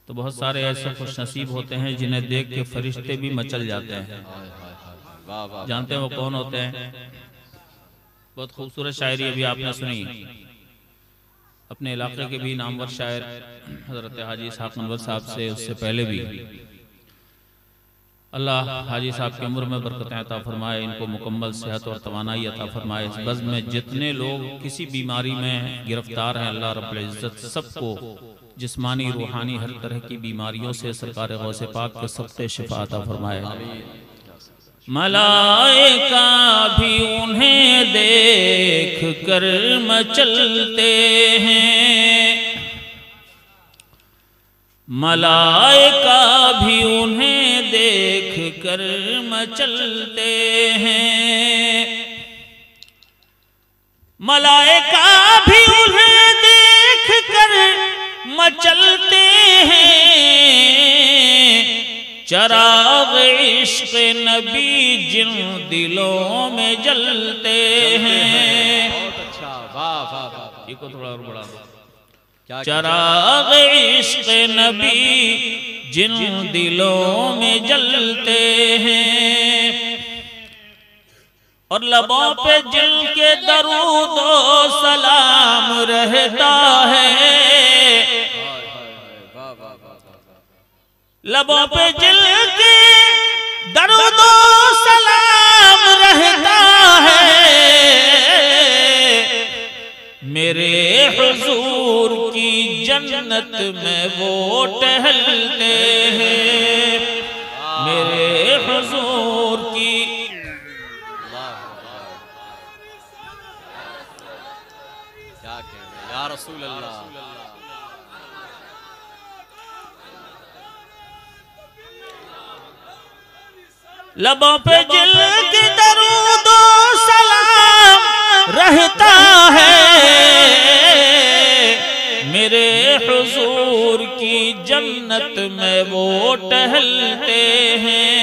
तो बहुत सारे ऐसे खुश नसीब होते हैं जिन्हें देख के फरिश्ते भी मचल जाते हैं। जानते हैं वो कौन होते हैं? बहुत खूबसूरत शायरी अभी आपने सुनी। अपने इलाके के भी नामवर शायर हजरत हाजी इसहाक अनवर साहब से, उससे पहले भी अल्लाह हाजी साहब की उम्र में बरकतें अता फरमाए, इनको मुकम्मल सेहत और तवानाई अता फरमाए। इस बज़्म में जितने लोग किसी बीमारी में गिरफ्तार हैं, अल्लाह रब्बुल इज़्ज़त सबको जिस्मानी रूहानी हर तरह की बीमारियों से सरकार गौसे पाक के सख्ते शिफा अता फरमाए। मलाइका भी उन्हें देख कर मचलते हैं, मलाइका भी उन्हें देख कर मचलते हैं, मलाइका भी उन्हें देख कर मचलते हैं। चराग इश्क़ नबी जिन दिलों में जलते हैं। बहुत अच्छा, वाह वाह वाह, ये को थोड़ा और बढ़ा दो। चराग इश्क़ नबी जिन दिलों में जलते हैं, और लबों पे जिनके दरूद ओ सलाम रहता है, लबों पे जिनके दरूद ओ सलाम रहता है। मेरे हुजूर की जन्नत में वो टहलते हैं, मेरे हुजूर की। क्या कहना या रसूल अल्लाह। लबों पे जिनके दरूद ओ सलाम रहता है, मेरे हुजूर की जन्नत में वो टहलते हैं।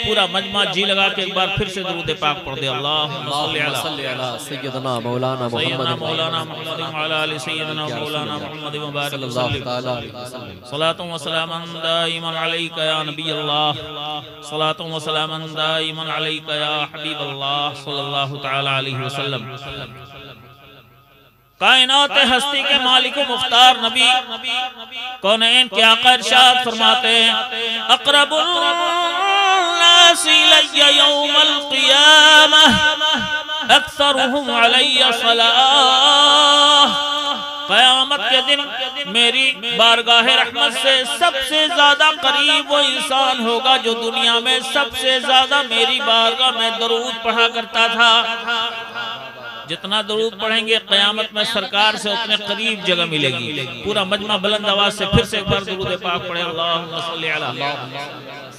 पूरा मजमा जी लगा के एक बार फिर से दुरूद पाक पढ़ दे। अल्लाहुम्मा सल्ली अला सय्यदना मौलाना मुहम्मद व अला आलि सय्यदना मौलाना मुहम्मद व बारिक वसल्लम। सलातु व सलामन दाइमन अलैका या नबी अल्लाह, सलातु व सलामन दाइमन अलैका या हबीब अल्लाह सल्लल्लाहु तआला अलैहि वसल्लम। कायनात हस्ती के मालिक मुख्तार नबी कौनैन के आका इरशाद फरमाते हैं, अक़रबुन नासी इलैया यौमल क़ियामह अक्सरुहुम अलैया सलाह। क़यामत के दिन मेरी बारगाह रहमत से सबसे ज्यादा करीब वो इंसान होगा जो दुनिया में सबसे ज्यादा मेरी बारगाह में दरूद पढ़ा करता था। जितना दरूद पढ़ेंगे क़यामत में सरकार से उतने करीब जगह मिलेगी। पूरा मजमा बुलंद आवाज से फिर से एक बार दरूद पाक पढ़े। अल्लाहुम्मा सल्ली अला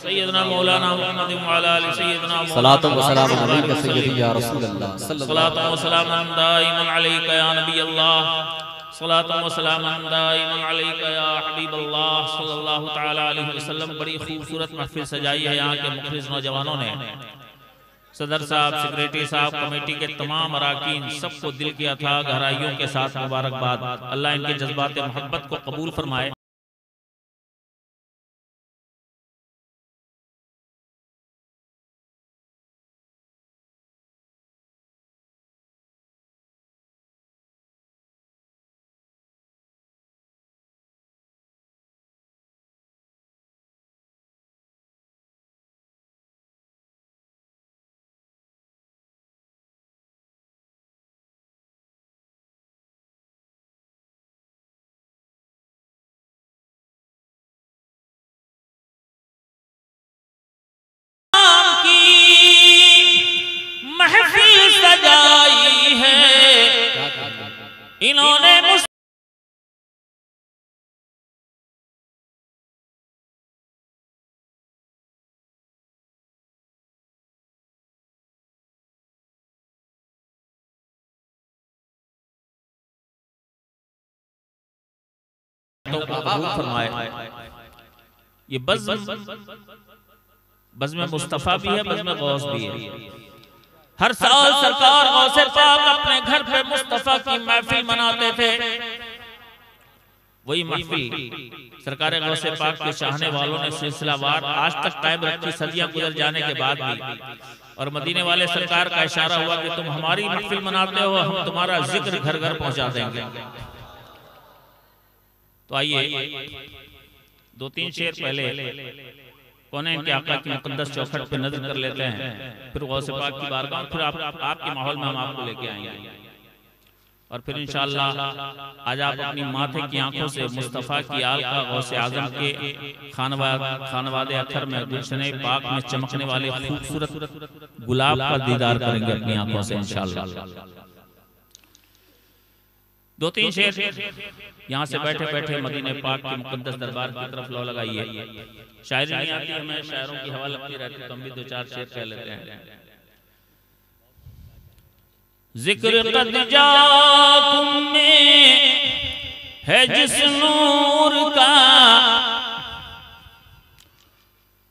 सय्यदना मौलाना मुहम्मद व अला आलि सय्यदना सलातु व सलाम अलैका सय्यदी या रसूल अल्लाह, सलातु व सलाम दाइमन अलैका या नबी अल्लाह, सलातु व सलाम दाइमन अलैका या हबीब अल्लाह सल्लल्लाहु तआला अलैहि वसल्लम। बड़ी खूबसूरत महफिल सजाई है यहाँ के मुखलिस नौजवानों ने। सदर साहब, सेक्रेटरी साहब, कमेटी के तमाम अराकीन, सबको दिल की अथाह गहराइयों के साथ मुबारकबाद। अल्लाह इनके जज्बात मोहब्बत को कबूल फरमाए। महफिल सजाई है इन्होंने। फरमाए ये बज़्म मुस्तफ़ा भी है, बज़्म गौस भी है। हर साल सरकार गौसे पाक अपने घर पे मुस्तफ़ा की महफिल मनाते थे। वही महफिल सरकार गौसे पाक के चाहने वालों ने सिलसिलावार आज तक कायम रखी, सदियां गुजर जाने के बाद भी। और मदीने वाले सरकार का इशारा हुआ कि तुम हमारी महफिल मनाते हो, हम तुम्हारा जिक्र घर घर पहुंचा देंगे। तो आइए 2-3 शेर पहले कौन-ए-इन के आका की मुकद्दस चौखट पे नजर कर लेते हैं, फिर गौसे पाक की बारगाह, फिर आपके माहौल में हम आपको लेके आएंगे। और फिर इंशाअल्लाह आज आप अपनी माथे की आंखों से मुस्तफ़ा की आल का गौसे आज़म के खानवादे अथर में गुलशने पाक में चमकने वाले खूबसूरत गुलाब का दीदार करेंगे अपनी आंखों से इंशाअल्लाह। 2-3 शेर यहाँ से बैठे बैठे मदीने पाक के मुकद्दस दरबार की तरफ लो लगाइए। शायरी नहीं आती हमें, शायरों की हवा लगती रहती, तो हम भी 2-4 शेर कह लेते हैं। जिक्र कद जाकुम में है जिस नूर का,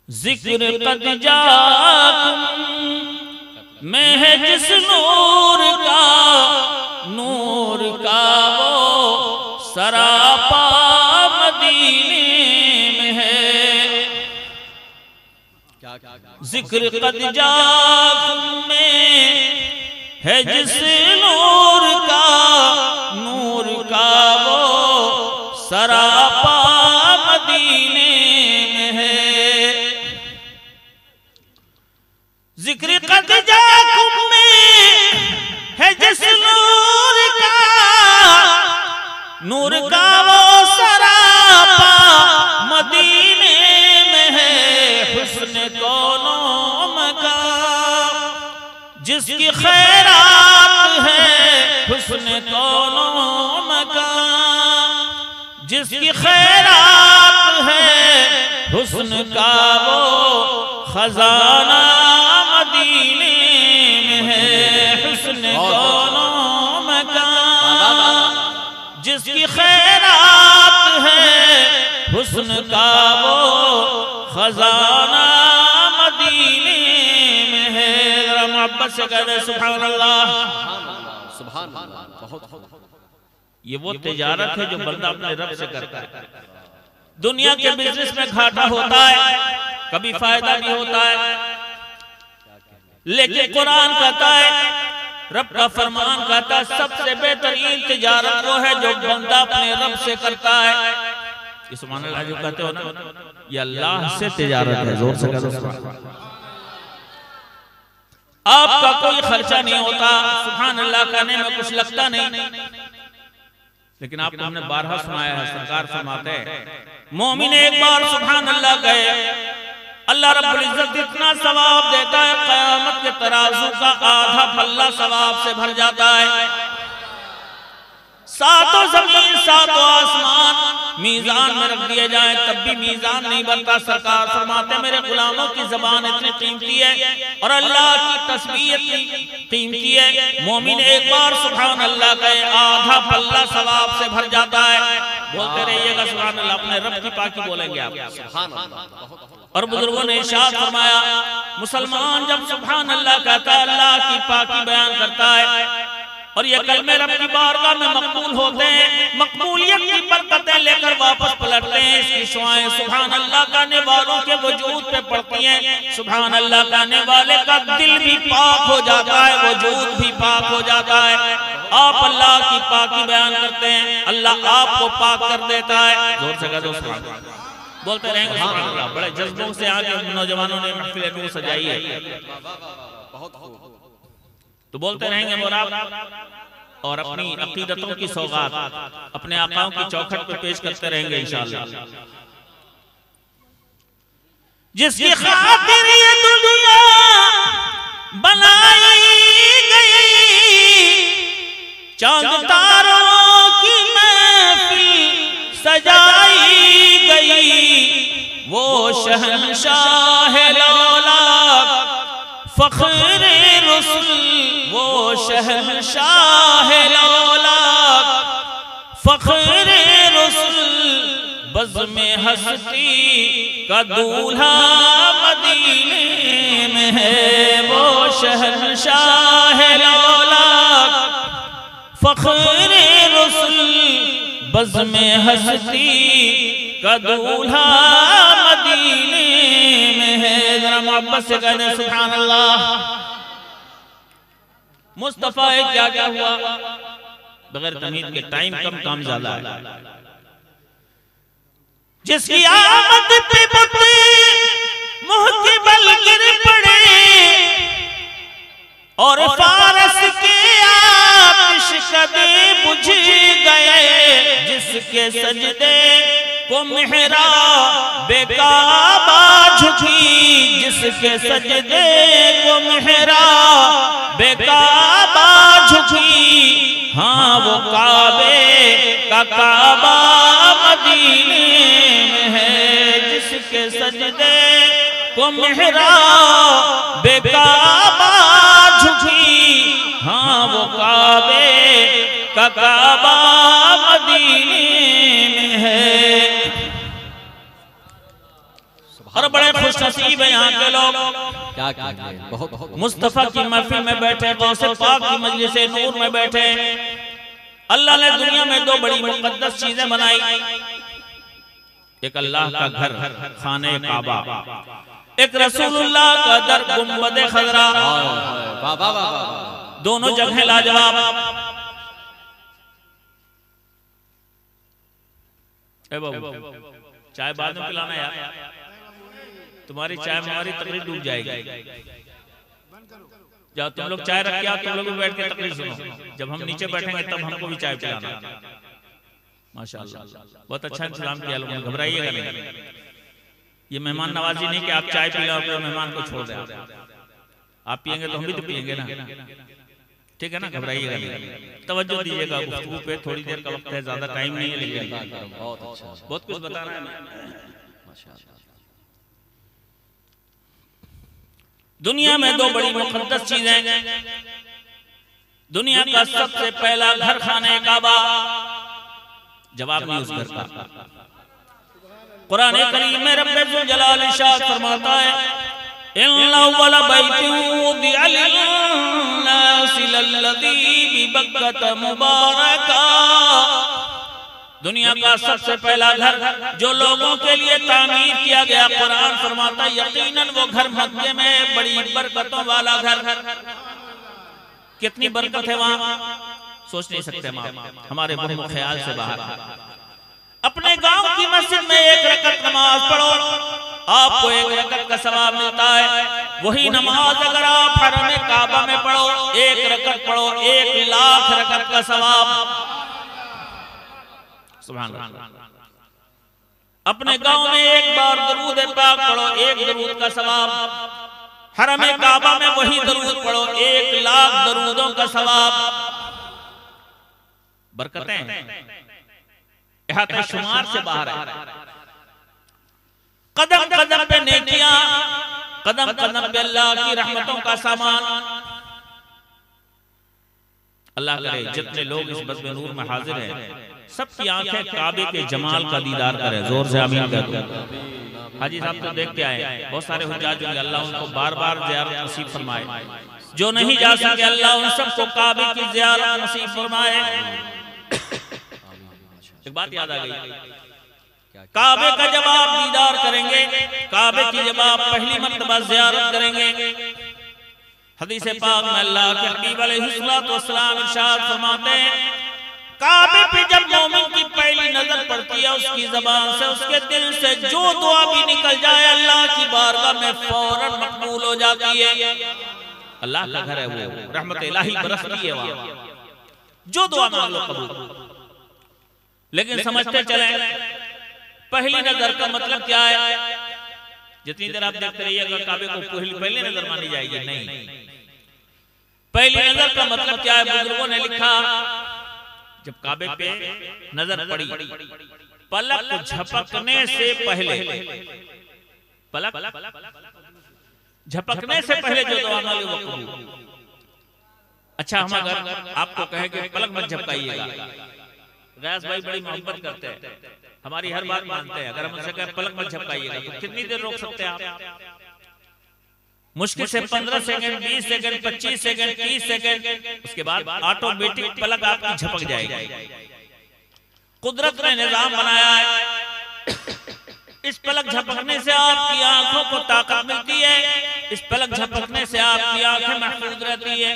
जिक्र कद जाकुम में है जिस नूर का, नूर का वो सरापा मदीने में है। जिक्र कद जाकुम में है जिस नूर का, नूर का वो सरापा मदीने में है। जिक्र कद जाकुम में है जिस नूर का, नूर का वो सरापा मदीने में है। हुस्न दोनों मकाम जिसकी खैरात है, हुस्न दोनों मकाम जिसकी खैरात है, हुस्न का वो खजाना मदीने में है। हुस्न दोनों मकाम जिसकी खैरात है, हुस्न का वो खजाना मदीने में है। जरा मोहब्बत से कह दे सुभान अल्लाह, सुभान अल्लाह। बहुत ये वो तिजारत है जो बंदा अपने रब से करता है। दुनिया के बिजनेस में घाटा होता है, कभी फायदा भी होता है, लेकिन कुरान कहता है, रब का फरमान कहता है, सबसे बेहतरीन तिजारत वो है जो बंदा अपने रब से करता है। सुभान अल्लाह जो कहते हो ना, ये अल्लाह से तिजारत है। जोर से कहो सुभान अल्लाह। आपका कोई खर्चा नहीं होता, सुभान अल्लाह कहने में कुछ लगता नहीं, लेकिन आपको हमने बारहा सुनाया है, सरकार फरमाते हैं मोमिन एक बार सुभान अल्लाह गए, अल्लाह रब्बुल इज्जत इतना सवाब देता है, क़यामत के तराजू का आधा पल्ला सवाब से भर जाता है। सातों जमीन सातों आसमान मीजान में रख दिए जाए तब भी मीजान नहीं बनता। सरकार फरमाते मेरे गुलामों की जबान इतनी कीमती है और अल्लाह की तस्बीह इतनी कीमती है, मोमिन एक बार सुभान अल्लाह कहे आधा पल्ला सवाब से भर जाता है। बोलते रहिएगा सुभान अल्लाह, अपने रब की पाकी बोलेंगे आप सुभान अल्लाह। और बुजुर्गों ने इरशाद फरमाया, मुसलमान जब सुभान अल्लाह कहता है, अल्लाह की पाकी बयान करता है और ये कलमे रब की बारगाह में मकबूल होते हैं, मकबूलियत की बरकतें लेकर वापस पलटते हैं। इसकी शुआएं सुभान अल्लाह कहने वालों के वजूद पे पड़ती हैं। सुभान अल्लाह कहने वाले का दिल भी पाक हो जाता है, वजूद भी पाक हो जाता है। आप अल्लाह की पाकी बयान करते हैं, अल्लाह आपको पाक कर देता है। जोर से कहो सुभान अल्लाह। बोलते रहेंगे सुभान अल्लाह। बड़े जज्बों से आगे नौजवानों ने महफिल को सजाई है, तो बोलते रहेंगे मोराब और अपनी अकीदतों की सौगात अपने आकाओं की चौखट पे पेश करते रहेंगे इंशाअल्लाह। जिसकी खातिर ये दुनिया बनाई गई, चांद तारों की महफिल सजाई गई, वो शहंशाह लौलाक फख्रे रसूल, वो शहंशाह लौलाक फख्रे रसूल, बज़्म हस्ती का दूल्हा मदीने में है। वो शहंशाह लौलाक फख्रे रसूल, बज़ में हस्ती का दूल्हा मदीने में है। जरा मोहब्बत से कहने सुभान अल्लाह। मुस्तफा क्या क्या हुआ बगैर तमीज़ के, टाइम कम काम ज्यादा है। जिसकी आमद पे बुत मुँह के बल गिर पड़े और फारस के आतिश कदे बुझ गए। जिसके सजदे को मेहरा बेकाबा झुकी, जिसके सजदे को मेहरा बेकाबा झुकी। हाँ वो काबे का काबा मदीने में है। जिसके सजदे को मेहरा बेकाबा झुकी। हाँ वो काबे का काबा मदीने में है। और बड़े खुश नसीब है यहाँ के लोग, क्या बहुत मुस्तफा की महफिल में बैठे, गौसे पाक की मजलिस नूर में बैठे। अल्लाह ने दुनिया में दो बड़ी मुकद्दस चीजें बनाई, एक अल्लाह का घर खाने काबा, एक रसूलुल्लाह का दर गुंबद खजरा। दोनों जगह लाजवाब। चाय बाद में पिलाना यार, तुम्हारी चाय में हमारी तकलीफ डूब जाएगी। जाओ तुम लोग चाय रख के आओ, तुम लोग भी बैठ के तकलीफ सुनो। जब हम नीचे बैठेंगे तब हमको भी चाय पिलाना। माशाअल्लाह बहुत अच्छा इंतजाम किया लोगों ने, घबराइएगा नहीं। ये मेहमान नवाजी नहीं कि आप चाय पी लो और मेहमान को छोड़ दें। आप पियेंगे तो हम भी तो पियेंगे ना, ठीक है ना, घबराइएगा नहीं। तवज्जो दीजिएगा गुफ्तगू पे, थोड़ी देर का वक्त है, ज्यादा टाइम नहीं है, लेकिन बहुत कुछ बताना है। दुनिया में दो बड़ी मुकद्दस चीजें, दुनिया का सबसे पहला घर खाने काबा, जवाब नहीं उस घर का। कुरान करीम में रब्बे ज़ुल जलाल इरशाद फरमाता है, इन्ना अव्वला बैतिन वुदिअ लिन्नासि लल्लज़ी बिबक्कत मुबारका। दुनिया का सबसे पहला घर जो लोगों के लिए तामीर किया गया, कुरान फरमाता है यकीनन वो घर मक्के में बड़ी बरकतों वाला घर। कितनी बरकत है वहां सोच नहीं सकते हम, हमारे वहम ख्याल से बाहर। अपने गांव की मस्जिद में एक रकत नमाज पढ़ो, आपको एक रकत का सवाब मिलता है। वही नमाज अगर आप हरम काबा में पढ़ो, एक रकत पढ़ो, 1 लाख रकत का सवाब। सुभान अल्लाह। अपने गांव में एक बार दरूद पाक पढ़ो, 1 दरूद का सवाब। हरम काबा में वही दरूद पढ़ो, 1 लाख दरूदों का सवाब। बरकतें इहाते शुमार से बाहर है। कदम कदम पे नेकियां, कदम कदम पे अल्लाह की रहमतों का सामान। अल्लाह करे जितने लोग इस बज़्म नूर में हाजिर हैं, सबकी आंखें काबे के जमाल का दीदार करें। जोर से आमीन कह दो। हाजी साहब तो देख के आए, बहुत सारे हुज्जाज होंगे, अल्लाह उनको बार बार ज़ियारत नसीब फरमाए। जो नहीं जा सके अल्लाह उन सबको काबे की ज़ियारत नसीब फरमाए। एक बात याद आ गई, काबे का जब आप दीदार करेंगे, काबे की जब आप पहली मर्तबा ज़ियारत करेंगे, हदीस पाक में अल्लाह के हबीब अलैहिस्सलातु वस्सलाम इरशाद फरमाते हैं, काबे पे जब मोमिन की पहली नजर पड़ती है, उसकी ज़बान से, उसके दिल से जो दुआ भी निकल जाए अल्लाह की बारगाह में फौरन मकबूल हो जाती है। अल्लाह का घर है वो, रहमत इलाही बरसती है वहां, जो दुआ मांग लो कबूल। लेकिन समझते चले पहली नजर का मतलब क्या है। जितनी देर आप देखते रहिएगा काबे को पहली नजर मानी जाएगी, नहीं। पहली नजर का मतलब क्या है, बुजुर्गों ने लिखा, जब काबे पे नजर पड़ी, पलक झपकने से पहले, पलक झपकने से पहले जो दुआ मांगे वो कबूल। अच्छा, हम अगर आपको कहें कि पलक मत झपकाइएगा, गैस भाई बड़ी मोहब्बत करते हैं, हमारी हर बात मानते हैं, अगर हम उनसे कहें पलक मत झपकाइएगा तो कितनी देर रोक सकते हैं आप? मुश्किल से 15 सेकंड, 20 सेकंड, 25 सेकंड, 30 सेकंड, उसके बाद ऑटोमेटिक पलक आपकी झपक जाएगी। कुदरत ने निजाम बनाया है। इस पलक झपकने से आपकी आंखों को ताकत मिलती है, इस पलक झपकने से आपकी आंखें महफूज रहती है,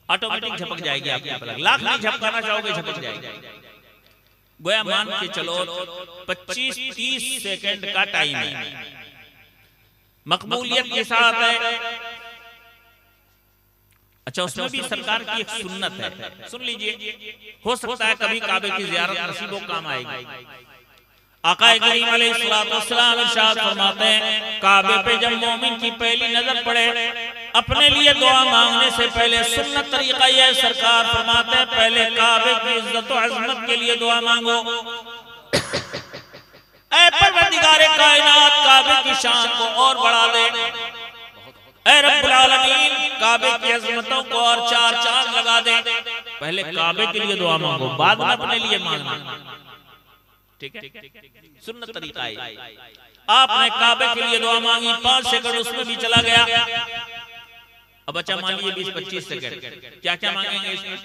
ऑटोमेटिक झपक जाएगी आपकी पलक, लाख नहीं झपकाना चाहोगे झपक जाएगी। गोया मान के चलो 25-30 सेकंड का टाइम है, मकबूलियत के साथ है। अच्छा, उसमें भी सरकार की एक सुन्नत है, सुन लीजिए। हो सकता है कभी काबे की ज़ियारत नसीबों काम आएगी। आका करीम अलैहिस्सलाम इरशाद फरमाते हैं, काबे पे जब मोमिन की पहली नजर पड़े, अपने लिए दुआ मांगने से पहले सुन्नत तरीका यह सरकार फरमाते हैं, पहले काबे की इज्जत और अजमत के लिए दुआ मांगो। ऐ परवरदिगारे कायनात, काबे की शान को और बढ़ा दे। ऐ रब्बुल आलमीन, काबे की अजमतों को और चार चांद लगा दे। पहले काबे के लिए दुआ मांगो, बाद में अपने लिए मांगना। ठीक है, सुन्नत तरीका है। आपने काबे के लिए दुआ मांगी, 5 सेकंड उसमें भी चला गया। अब अच्छा मान लीजिए 20-25 सेकंड, क्या क्या मांगेंगे इसमें?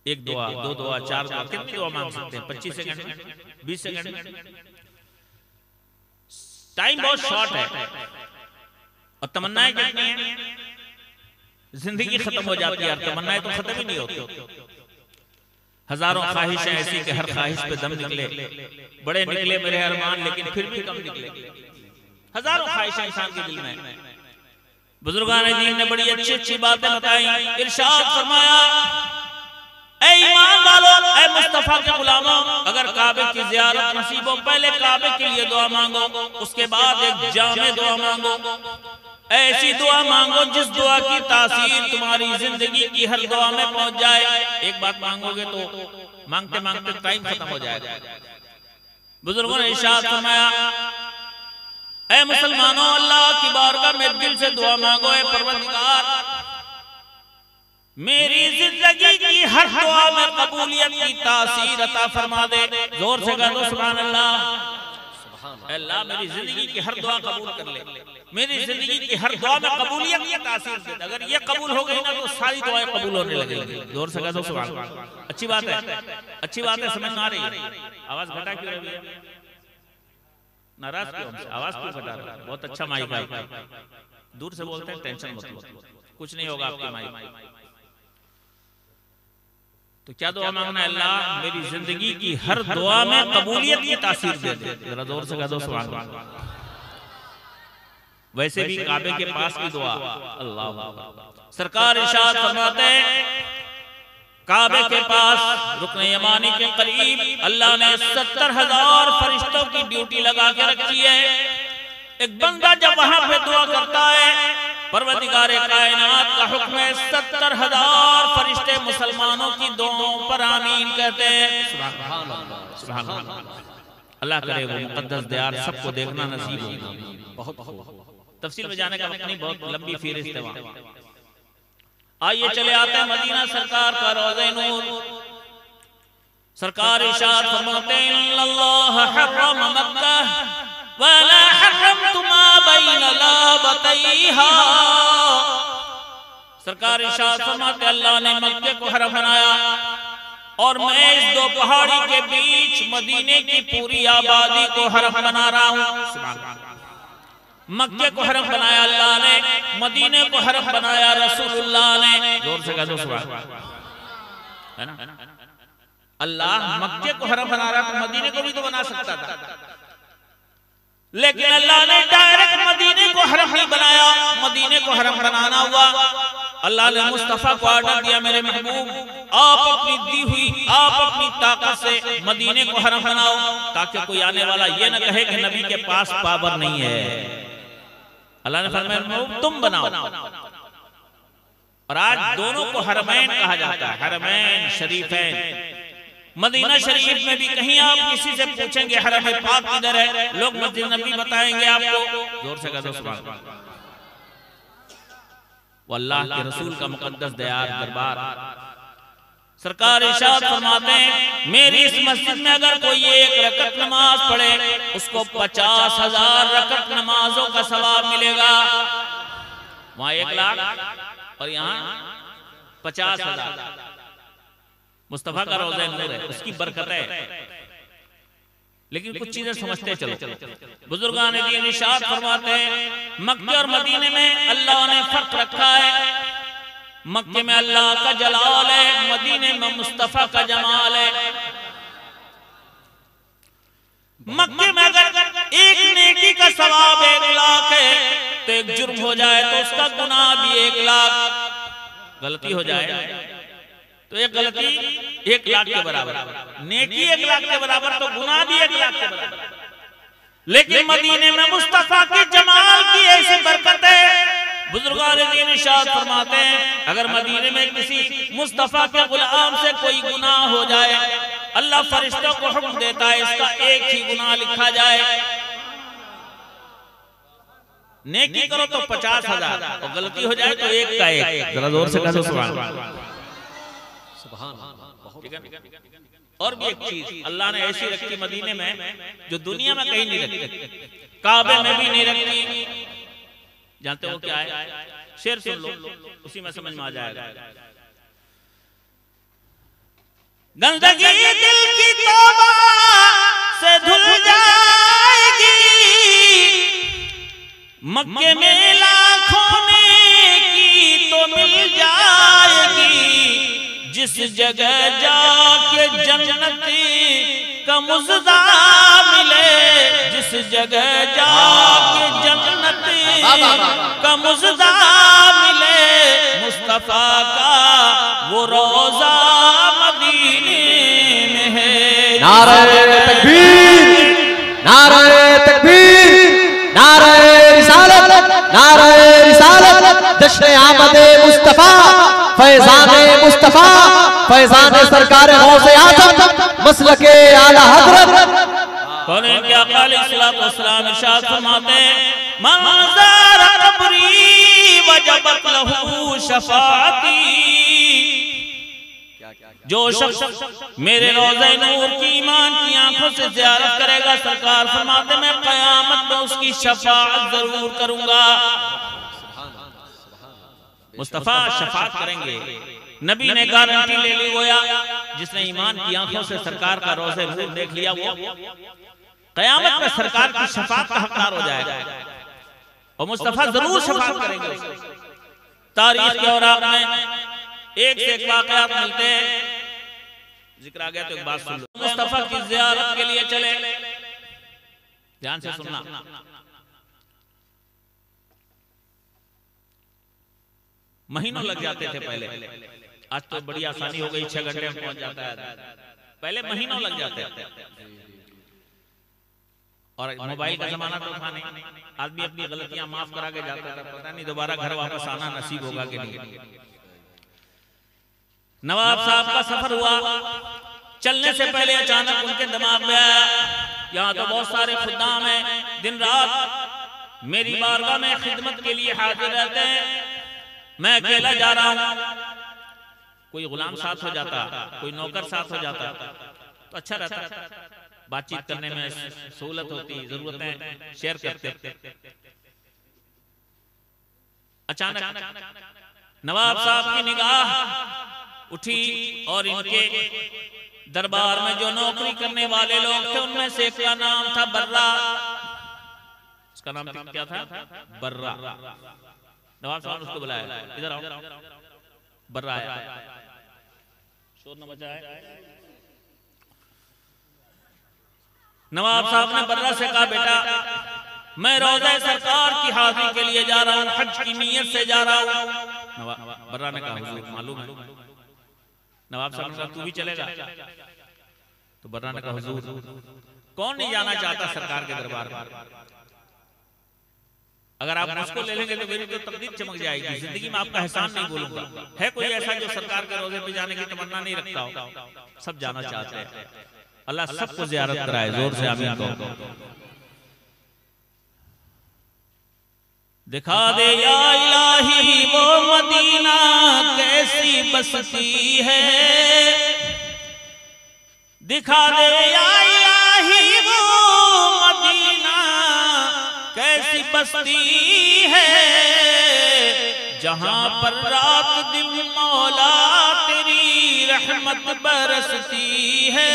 एक दुआ, 2 दुआ, 4 दुआ, कितनी दुआ मांग सकते हैं? 25 सेकंड, 20 सेकंड, टाइम बहुत शॉर्ट है। और तमन्नाएं कितनी है? जिंदगी खत्म हो जाती है, तमन्नाएं तो खत्म ही नहीं होती। हजारों ख्वाहिशें ऐसी कि हर ख्वाहिश पे दम निकले, बड़े निकले मेरे अरमान, लेकिन फिर भी कम निकले। हजारों ख्वाहिशें इंसान के दिल में। बुजुर्गान दीन ने बड़ी अच्छी अच्छी बातें बताई। इरशाद फरमाया, ऐ ईमान वालों, ऐ मुस्तफा के गुलामों, अगर काबे की ज़ियारत नसीब हो, पहले काबे के लिए दुआ मांगो, उसके बाद एक जामे दुआ मांगो। ऐसी दुआ मांगो जिस दुआ की तासीर तुम्हारी जिंदगी की हर दुआ में पहुंच जाए। एक बात मांगोगे तो मांगते मांगते टाइम खत्म हो जाएगा। बुजुर्गों ने इरशाद फरमाया, ऐ मुसलमानों, अल्लाह की बारगाह में दिल से दुआ मांगो, ऐ परवरदिगार, मेरी जिंदगी की हर दुआ में कबूलियत की तासीर अता फरमा दे। जोर से कह दो सुभान अल्लाह। अल्लाह मेरी जिंदगी की हर दुआ कबूल कर ले, मेरी जिंदगी की हर दुआ में कबूलियत की तासीर दे। अगर ये कबूल हो गई ना तो सारी दुआएं कबूल होने लगेंगी। जोर से कह दो सुभान अल्लाह। अच्छी बात है, अच्छी बात है, समझ में आ रही है? आवाज घटा क्यों रही है? नाराज क्यों हमसे? आवाज क्यों घटा रहे हैं? बहुत अच्छा माइक है, दूर से बोलते हैं, टेंशन मत लो, कुछ नहीं होगा आपके माइक। तो क्या दुआ मांगना है? अल्लाह मेरी जिंदगी की हर दुआ में कबूलियत की तासीर दे दे। जरा जोर से कह दो सुभान अल्लाह। वैसे भी काबे के पास की दुआ, अल्लाह सरकार इरशाद फरमाते हैं, काबे के पास रुकन यमानी के करीब अल्लाह ने 70,000 फरिश्तों की ड्यूटी लगा के रखी है। एक बंदा जब वहां पे दुआ करता है, परवरदिगारे कायनात का हुक्म है, 70,000 फरिश्ते मुसलमानों की दुआओं पर आमीन कहते हैं। सुभान अल्लाह, सुभान अल्लाह। अल्लाह करे वो मुकद्दस दयार सबको देखना नसीब हो। बहुत तफसील में जाने का वक्त नहीं, बहुत लंबी फहरिस्त है। आइए चले आते हैं मदीना सरकार का रोज़े नूर। सरकार इरशाद फरमाते हैं, अल्लाह हर्रम मक्का वला हर्रमतु मा बैन लाबतैहा। सरकार इरशाद फरमाते हैं, अल्लाह ने मक्के को हरम बनाया और मैं इस 2 पहाड़ी के बीच मदीने की पूरी आबादी को हरम बना रहा हूँ। सुभान अल्लाह। मक्के को हरम बनाया अल्लाह ने, मदीने को हरम बनाया रसूलुल्लाह ने। जोर से कह दो सुभान अल्लाह, है ना? अल्लाह मक्के को हरम बना रहा तो मदीने को भी तो बना सकता था, लेकिन अल्लाह ने डायरेक्ट मदीने को हरम नहीं बनाया, मदीने को हरम बनाना हुआ। अल्लाह ने मुस्तफा को ऑर्डर दिया, मेरे महबूब आप अपनी दी हुई, आप अपनी ताकत से मदीने को हरम बनाओ, ताकि कोई आने वाला ये न कहे कि नबी के पास पावर नहीं है। अल्लाह ने फरमाया तुम बनाओ। और आज दोनों को हरमैन कहा जाता है, हरमैन शरीफैन। मदीना शरीफ में भी कहीं आप किसी से पूछेंगे हरम पाक किधर है, लोग मस्जिद नबी बताएंगे आपको। जोर से कह दो सुभान अल्लाह। वो अल्लाह के रसूल का मुकद्दस दयार दरबार। सरकार इरशाद फरमाते हैं, मेरी इस मस्जिद में अगर कोई एक रकत नमाज पढ़े, उसको 50,000 रकत नमाजों का सवाब मिलेगा। वहां 1 लाख और यहाँ 50,000। मुस्तफा का रोज़ा नूर है, उसकी बरकत है। लेकिन कुछ चीजें समझते चलो। बुजुर्गान दीन इरशाद फरमाते हैं मक्के और मदीने में अल्लाह ने फर्क रखा है। मक्के में अल्लाह का जलाल है, मदीने में मुस्तफा का जमाल है। मक्के में अगर एक नेकी का सवाब 1 लाख है तो एक जुर्म हो जाए तो उसका गुनाह भी 1 लाख। गलती हो जाए तो एक गलती 1 लाख के बराबर, नेकी 1 लाख के बराबर तो गुनाह भी 1 लाख के बराबर। लेकिन मदीने में मुस्तफा के जमाल की ऐसी बरकत है। बुजुर्गान दीन इरशाद फरमाते हैं अगर मदीने में किसी मुस्तफा के गुलाम से कोई गुनाह हो जाए, अल्लाह फरिश्तों को हुक्म देता है इसका 1 ही गुनाह लिखा जाए। नेकी करो तो 50,000 और गलती हो जाए तो 1 का 1। जरा जोर से कहो सुभान अल्लाह। और भी एक चीज अल्लाह ने ऐसी रखी मदीने में जो दुनिया में कहीं नहीं रखी, काबे में भी नहीं रखी। जानते हो क्या है? शेर सुन लो, उसी में समझ में आ जाएगा। गंदगी दिल की तौबा से धुल जाएगी, मक्के में लाखों नेकी तो मिल जाएगी। जिस जगह जाके जन्नती का मुजदा मिले, जिस जगह जाके जन्नती का मुजदा मिले, मुस्तफा का वो रोजा मदीने में है। नारे तकबीर, नारे तकबीर, नारे रिसालत, नारे रिसालत। जश्न आमदे मुस्तफा, फैज़ाने मुस्तफा, फैज़ाने सरकार गौसे आज़म, मसलके आला हज़रत। कौन है क्या अलैहिस्सलाम इरशाद फरमाते हैं मंज़र कब्री वजबत लहू शफाअती। जो शख्स मेरे रोज़े नूर की ईमान की आंखों से ज़ियारत करेगा, सरकार फरमाते मैं क़यामत में उसकी शफाअत जरूर करूंगा। मुस्तफा शफाअत करेंगे। नबी ने गारंटी ले ली, गोया जिसने ईमान की आंखों से सरकार का रोज़े नूर देख लिया वो क़यामत में सरकार की शफाअत का हकदार हो जाएगा और मुस्तफा जरूर शफाअत करेंगे। तारीख के औराक़ में एक से एक वाक़यात मिलते हैं। जिक्र आ गया तो एक बात सुन लो। मुस्तफा की ज़ियारत के लिए चले, ध्यान से सुनना। महीनों लग जाते थे पहले, आज तो बड़ी आसानी हो गई, 6 घंटे में पहुंच जाता है। पहले महीनों लग जाते थे। और मोबाइल का जमाना तो था नहीं, आदमी अपनी गलतियां माफ करा के जाता था, पता नहीं दोबारा घर वापस आना नसीब होगा कि नहीं। नवाब साहब का सफर हुआ, चलने से पहले अचानक उनके दिमाग में आया यहाँ तो बहुत सारे खुद्दाम हैं, दिन रात मेरी बारगाह में खिदमत के लिए हाजिर रहते हैं, मैं अकेला जा रहा हूँ। कोई गुलाम साथ हो जाता, कोई नौकर साथ हो जाता तो अच्छा रहता, बातचीत करने में सहूलत होती, जरूरतें शेयर करते। अचानक नवाब साहब की निगाह उठी और इनके दरबार में जो नौकरी करने वाले लोग थे उनमें से एक का नाम था बर्रा। उसका नाम क्या था? बर्रा। नवाब साहब ने उसको बुलाया, इधर आओ। बर्रा आया, शोर न मचाए। नवाब साहब ने बर्रा से कहा बेटा मैं रोज़े सरकार की हाजिरी के लिए जा रहा हूँ, हज की नीयत से जा रहा हूँ। बर्रा ने कहा मालूम है। नवाब साहब ने कहा तू भी चलेगा? तो बर्रा ने कहा हुजूर कौन नहीं जाना चाहता सरकार के दरबार में, अगर आप मुझको ले लेंगे तो मेरी तो तकदीर चमक जाएगी, जिंदगी में आपका एहसान नहीं भूलूंगा। है कोई ऐसा जो सरकार के रोज़े पे जाने की तमन्ना नहीं रखता हो? सब जाना चाहते हैं। अल्लाह सबको ज़ियारत कराए, जोर से आमीन कहो। दिखा दे या इलाही वो मदीना कैसी बसती है, दिखा दे या इलाही वो मदीना कैसी बसती है, जहां पर रात दिन मौला तेरी रहमत बरसती है।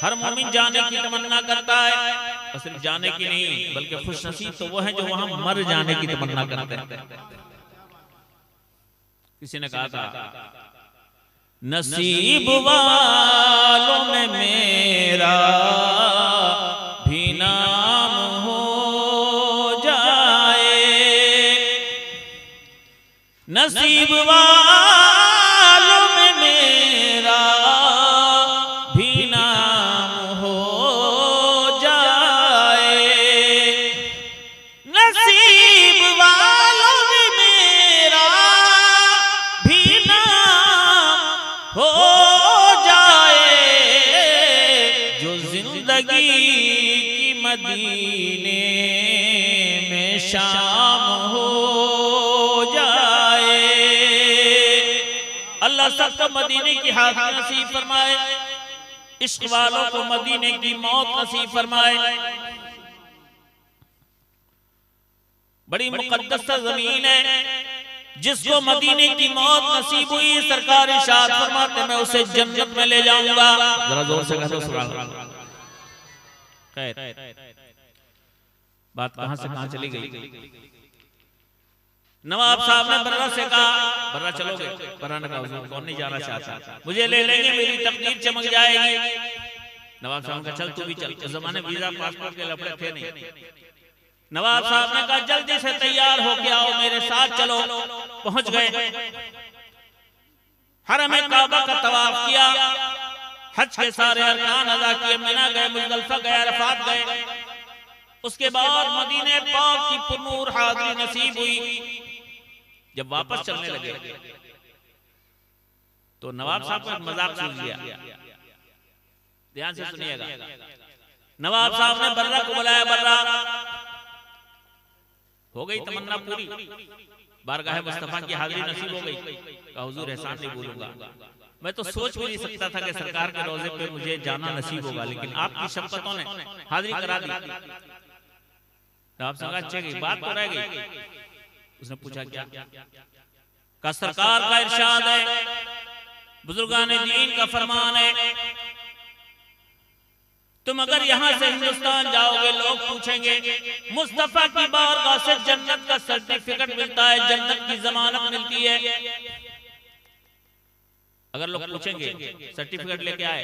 हर मोमिन जाने की तमन्ना करता है, और सिर्फ जाने की नहीं बल्कि खुश नसीब तो वो है जो वहां मर जाने की तमन्ना करते हैं। किसी ने कहा था नसीब वालों में मेरा भी नाम हो जाए, नसीब वालों में मेरा भी नाम हो जाए, नसीब वालों में मेरा भी नाम हो जाए, जो जिंदगी की मदीने में शाम हो जाए। अल्लाह सबको मदीने की हाज़िरी नसीब फरमाए, इश्क वालों को मदीने की मौत नसीब फरमाए। बड़ी मुक़द्दस जमीन है, जिसको मदीने की मौत नसीब हुई सरकार इरशाद फरमाते मैं उसे जन्नत में ले जाऊंगा। जरा जोर से कह दो सुभान अल्लाह। बात कहां से कहां चली गई। नवाब साहब ने बर्रा से कहा बर्रा चलोगे? बर्रा ने कहा हुजूर कौन नहीं जाना चाहता, मुझे ले लेंगे मेरी तकदीर चमक जाएगी। नवाब साहब का चल तू भी चल, उस जमाने वीजा पासपोर्ट के लफड़े थे नहीं। नवाब साहब ने कहा जल्दी से तैयार हो के आओ, मेरे साथ चलो। पहुंच गए, हरम काबा का तवाफ किया, हज के सारे अरकान अदा किए, मिना गए, मुज़दलिफा गए, अरफात गए। उसके बाद मदीने पाक की पुरनूर हाज़िरी नसीब हुई। जब वापस चलने लगे तो नवाब साहब का मजाक सूझ गया। ध्यान से सुनिएगा। नवाब साहब ने बर्रा को बुलाया, बर्रा हो गई तमन्ना पूरी, बारगाह मुस्तफा की हाज़िरी नसीब हो गई। कहा हुजूर एहसान नहीं भूलूंगा, मैं तो सोच भी नहीं सकता था कि सरकार के रोजे पे मुझे जाना नसीब होगा, लेकिन आपकी शफ़क़तों ने हाज़िरी करा दी। आप समझ अच्छे की बात तो रह गई। उसने पूछा क्या? का सरकार का इरशाद है, बुजुर्गान दीन का फरमान है, तुम अगर यहां से हिंदुस्तान जाओगे लोग पूछेंगे मुस्तफा की बारगाह से जन्नत का सर्टिफिकेट मिलता है, जन्नत की जमानत मिलती है। अगर लोग पूछेंगे सर्टिफिकेट लेके आए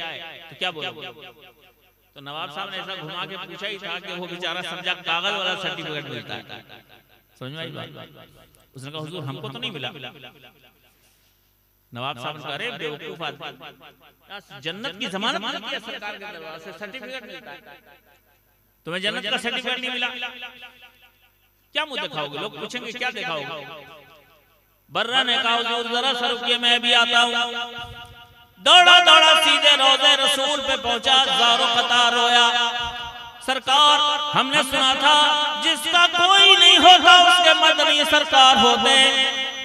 तो क्या बोलोगे? तो नवाब साहब ने ऐसा घुमा के पूछा ही था कि वो बेचारा समझा कागज वाला सर्टिफिकेट मिलता है। समझ में आई बात? उसने कहा हुजूर हमको तो नहीं मिला। नवाब साहब ने अरे बेवकूफ आदमी, जन्नत की जमानत मिलती है सरकार के दरबार से, सर्टिफिकेट मिलता है, तुम्हें जन्नत का सर्टिफिकेट नहीं मिला, क्या मुंह दिखाओगे? लोग पूछेंगे क्या दिखाओगे? बर्रा ने कहा हुजूर जरा सर रुकिए, मैं भी आता हूँ। दौड़ा दौड़ा सीधे रोज़े रसूल पे पहुंचा, ज़ारो कतार रोया। सरकार हमने सुना था जिसका कोई नहीं होता उसके मदनी सरकार होते,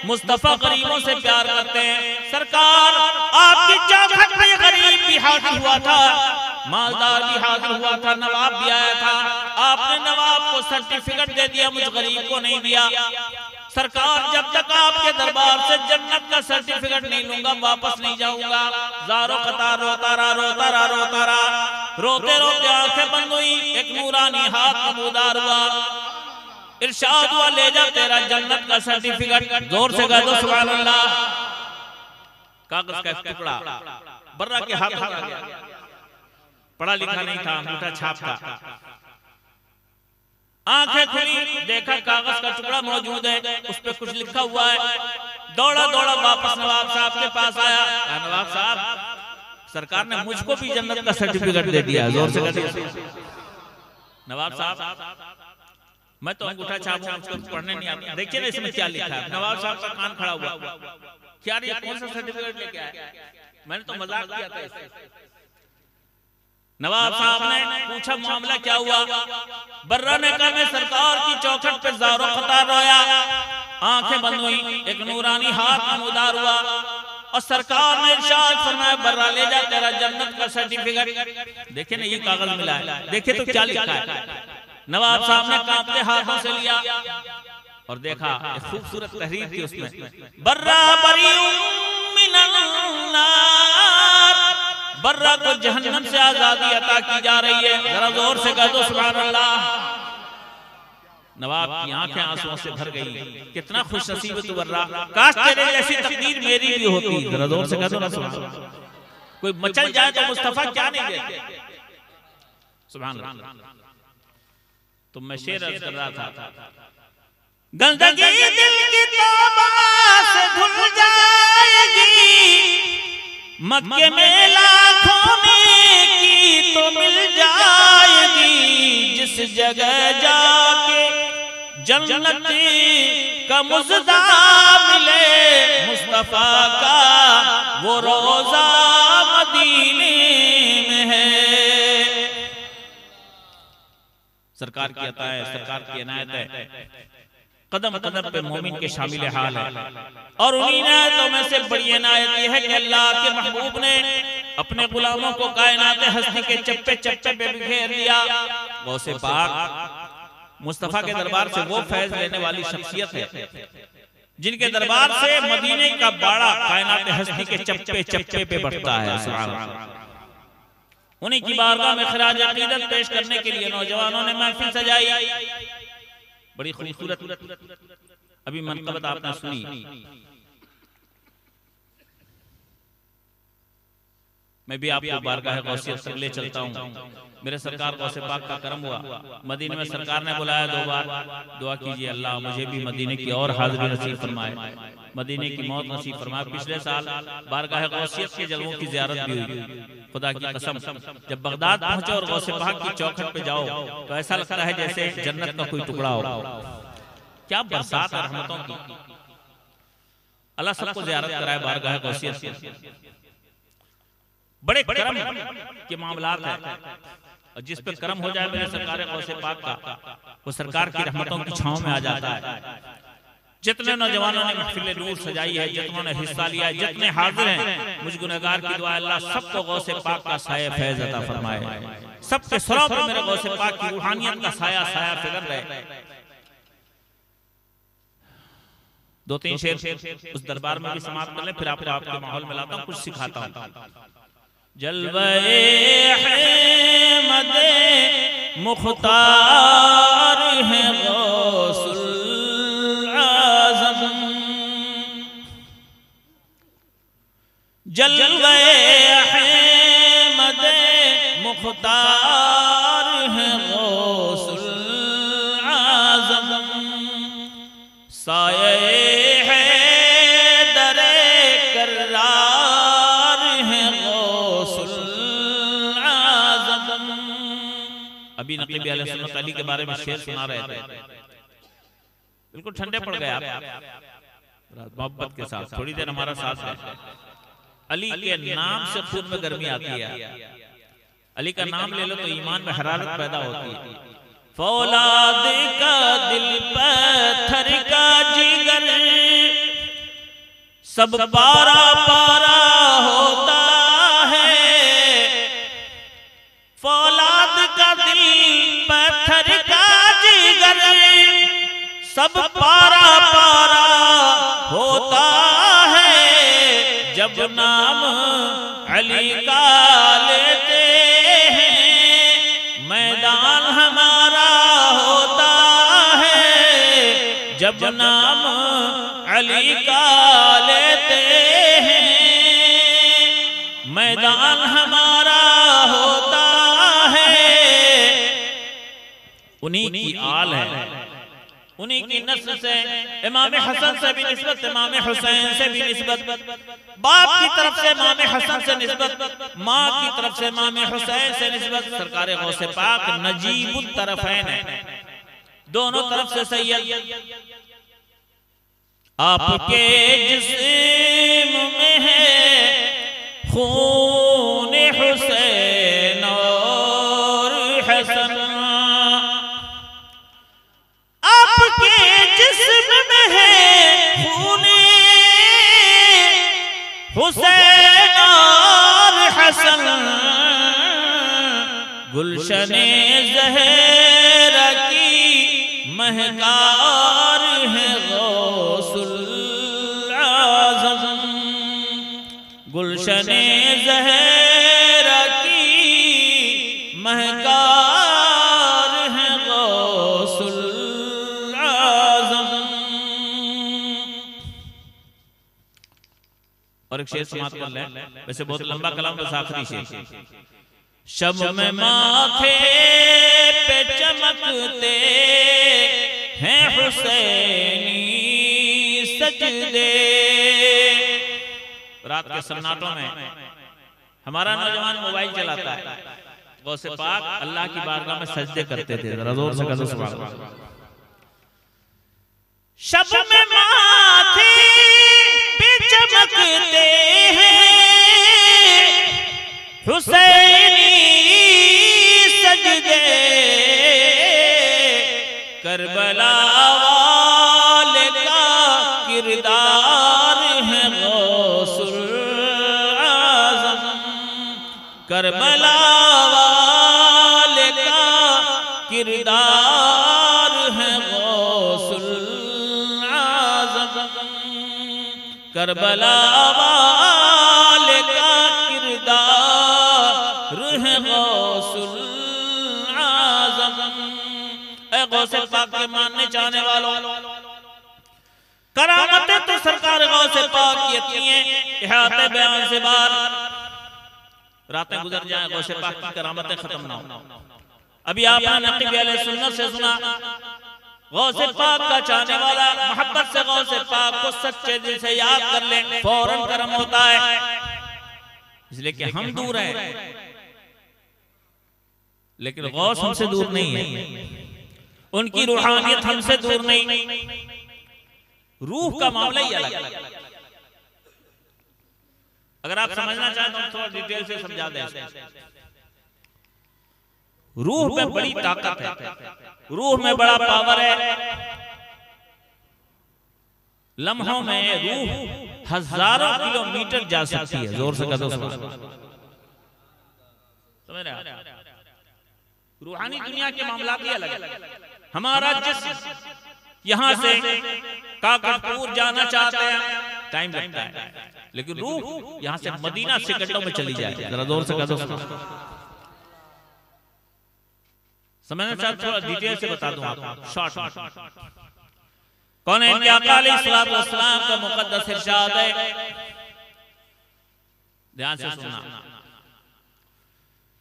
मुस्तफा गरीबों से प्यार करते हैं। सरकार आपकी चौखट में गरीब भी हाजिर हुआ था, मालदार भी हाजिर हुआ था, नवाब भी आया था, आपने नवाब को सर्टिफिकेट दे दिया, मुझ गरीब को नहीं दिया। सरकार जब तक आपके दरबार से जन्नत का सर्टिफिकेट नहीं लूंगा वापस नहीं जाऊंगा। ज़ारो कतार रोता रहा, रोता रहा, रोता रहा, रोते रोते आंखें बंद हुई, एक नूरानी हाथ नमूदार हुआ, इरशाद हुआ ले जा तेरा जन्नत का सर्टिफिकेट। जोर से कह दो सुभान अल्लाह। कागज का टुकड़ा बर्रा के हाथ में आ गया, पढ़ा लिखा नहीं था, अंगूठा छाप था। आंखें खुली, देखा कागज का टुकड़ा मौजूद है, उस पर कुछ लिखा हुआ है। दौड़ा दौड़ा वापस नवाब साहब के पास आया। नवाब साहब सरकार ने मुझको भी जन्नत का सर्टिफिकेट दे दिया। जोर से कहते नवाब साहब मैं तो अंगूठा छाप हूं, मुझको पढ़ने नहीं आता, देखिए ना इसमें क्या लिखा है। नवाब साहब का कान खड़ा हुआ, क्या रे कौन सा सर्टिफिकेट लेके आया? मैंने तो मजाक किया था इससे। नवाब साहब ने पूछा मामला क्या हुआ? बर्रा ने कहा मैं सरकार की चौखट पे ज़ारो कतार रोया, आंखें बंद हुई, एक नूरानी हाथ नमूदार हुआ और सरकार ने इरशाद फरमाया बर्रा ले जा तेरा जन्नत का सर्टिफिकेट। देखिए ना ये कागज मिला है, देखिए तो क्या लिखा है। नवाब साहब ने कांपते हाथों से लिया और देखा, खूबसूरत तहरीर थी उसमें, बर्रा बरीउम मिनन नार, बर्रा को जहन्नम से आजादी अता की जा रही है। जरा जोर से कह दो सुभान अल्लाह। नवाब की आंखें आंसुओं से भर गई। कितना खुश नसीब तू बर्रा, काश तेरे जैसी तकदीर मेरी भी होती। जरा जोर से कह दो ना सुभान अल्लाह। कोई मचल जाए तो मुस्तफा क्या नहीं देते। सुभान अल्लाह। तो मैं शेर अर्ज कर रहा था, गंदगी दिल की तौबा से धुल जाएगी, मक्के में लाखों नेकी तो मिल जाएगी। जिस जगह जाके जन्नत का मुज़दा मिले मुस्तफा का, वो रोजा मदीने में है। सरकार की अता है, सरकार की इनायत है, कदम कदम पे मोमिन के शामिल हाल है। और उन्हीं इनायतों में से बड़ी इनायत यह है कि अल्लाह के महबूब ने अपने गुलामों को कायनात हस्ती के चप्पे चप्पे पे बिखेर दिया। गौसे पाक मुस्तफा के दरबार से वो फैज लेने वाली शख्सियत है जिनके दरबार से मदीने का बाड़ा कायनात हस्ती के चप्पे चप्पे पे बढ़ता है। सुभान अल्लाह। उन्हीं की बारगाह में खराज अकीदत पेश करने के लिए नौजवानों ने महफिल सजाई। बड़ी खूबसूरत अभी मनक़बत आपने सुनी। मैं भी आपको बारगाह गौसियत तक ले चलता हूँ। मेरे सरकार गौसे पाक का करम हुआ, मदीने में सरकार ने बुलाया 2 बार। दुआ कीजिए अल्लाह मुझे भी मदीने की और हाज़िरी नसीब फरमाए, मदीने की मौत नसीब फरमाए। पिछले साल बारगाह गौसियत के जलवों की ज़ियारत भी हुई। खुदा की कसम जब बगदाद पहुंचे और गौसे पाक की चौखट पे जाओ तो ऐसा लगता है जैसे जन्नत का कोई टुकड़ा हो। क्या बरसात है रहमतों की। अल्लाह सबको ज़ियारत कराए बारगाह गौसियत से। बड़े करम के मामलात है, और जिस पे करम हो जाए मेरे सरकार गौसे पाक का, वो सरकार की रहमतों की छांव में आ जाता है। जितने नौजवानों ने महफिल नूर सजाई है, जितनों ने हिस्सा लिया है, जितने हाजिर हैं, मुझ गुनहगार की दुआ अल्लाह सबको गौसे पाक का साया फैज़ अता फरमाए। सबके सरों पर मेरे गौसे पाक की रूहानियत का साया साया फिगर रहे। 2-3 शेर उस दरबार में भी समाप्त कर ले, फिर आपको आपके माहौल में लाता हूँ, कुछ सिखाता हूँ। जलवे मदे मुख्तार है गौसुल आज़म, जलवे मदे मुख्तार है गौसुल आज़म, साये है दरे करार है गौसुल आज़म। अभी नक़ीब अलैहि सल्लल्लाहु अलैहि के बारे में शेर सुना रहे थे, बिल्कुल ठंडे पड़ गए आप मोहब्बत के साथ। थोड़ी देर हमारा साथ है। अली के नाम से खून में गर्मी आती है। अली का नाम ले लो तो ईमान में हरारत पैदा होती है। फौलाद का दिल पत्थर का जिगर, सब पारा पारा होता है। फौलाद का दिल पत्थर का जिगर, सब पारा पारा होता है। जब नाम अली का लेते हैं, मैदान हमारा होता है। जब नाम अली का लेते हैं, मैदान हमारा होता है। उन्हीं की आल है, उन्हीं की नस्ल से, इमाम हसन से भी निस्बत, इमाम हुसैन से भी निस्बत, बाप की तरफ से इमाम हसन से निस्बत, माँ की तरफ से इमाम हुसैन से निस्बत। सरकार गौसे पाक नजीबुत तरफैन है, दोनों तरफ से सैयद। आपके जिस्म में है खून हुसैन और हसन, आपके जिस्म में है खून हुसैन और हसन। गुलशने ज़हरा की महकार है गौसुल आज़म। एक शेर समाप्त कर लें, वैसे बहुत लंबा कलाम, बस आखिरी शेर। शब में माथे पे चमकते हैं हुसैनी सजदे। रात के सन्नाटों में हमारा नौजवान मोबाइल चलाता है, गौसे पाक अल्लाह की बारगाह में सजदे करते थे। जरा जोर से कहो सुभान अल्लाह। शब में माथे पे चमकते हैं हुसैनी सजदे, करबला वाले का किरदार है गौसुल आज़म, करबला वाले का किरदार है गौसुल आज़म, करबला वाले का किरदार है गौसुल आज़म। ऐ गौसे पाक के मानने चाहने वालों, करामतें तो सरकार गौसे पाक की इतनी हैं, इहाते बयान से बाहर। रातें गुजर जाएं, गौसे पाक की करामतें खत्म ना हो। अभी आपने नक़ीब अहले सुन्नत से सुना, गौसे पाक का चाहने वाला मोहब्बत से गौसे पाक को सच्चे दिल से याद कर ले, फौरन करम होता है। इसलिए कि हम दूर हैं, लेकिन गौस हमसे दूर नहीं है, उनकी रूहानियत हमसे दूर नहीं। रूह का मामला ही अलग है। अगर आप समझना चाहें तो थोड़ा डिटेल से समझा दें। रूह में बड़ी ताकत है, रूह में बड़ा पावर है। लम्हों में रूह हजारों किलोमीटर जा सकती है। जोर से कदम समझ रहे हैं? रूहानी दुनिया के मामला भी अलग है। हमारा जिस्म यहां से काकरपुर जाना चाहते हैं, टाइम लगता है, लेकिन रूह यहां से मदीना सेकंडों में चली जाए। जरा जोर से कदम समझना चाहते, थोड़ा डिटेल से बता दूं आपको शॉर्ट। कौन है इनके आका अलैहिस्सलातु वस्सलाम का मुकद्दस इरशाद है, ध्यान से सुनना।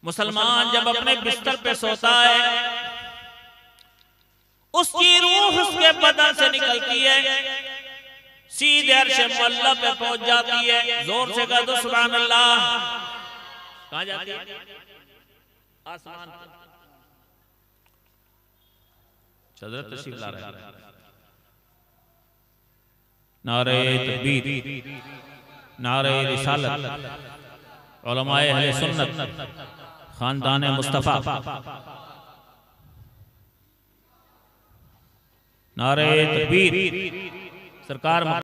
मुसलमान जब अपने बिस्तर पे सोता है, उसकी रूह उसके बदन से निकलती है, सीधे अर्शे मुअल्ला पे पहुंच जाती है। जोर से कह दो सुभान अल्लाह। कहां जाती है? आसमान। हज़रत तशरीफ ला रहे हैं। नारे तकबीर, नारे रिसालत, उलमाए अहले सुन्नत, खानदान मुस्तफा, नारे तकबीर। सरकार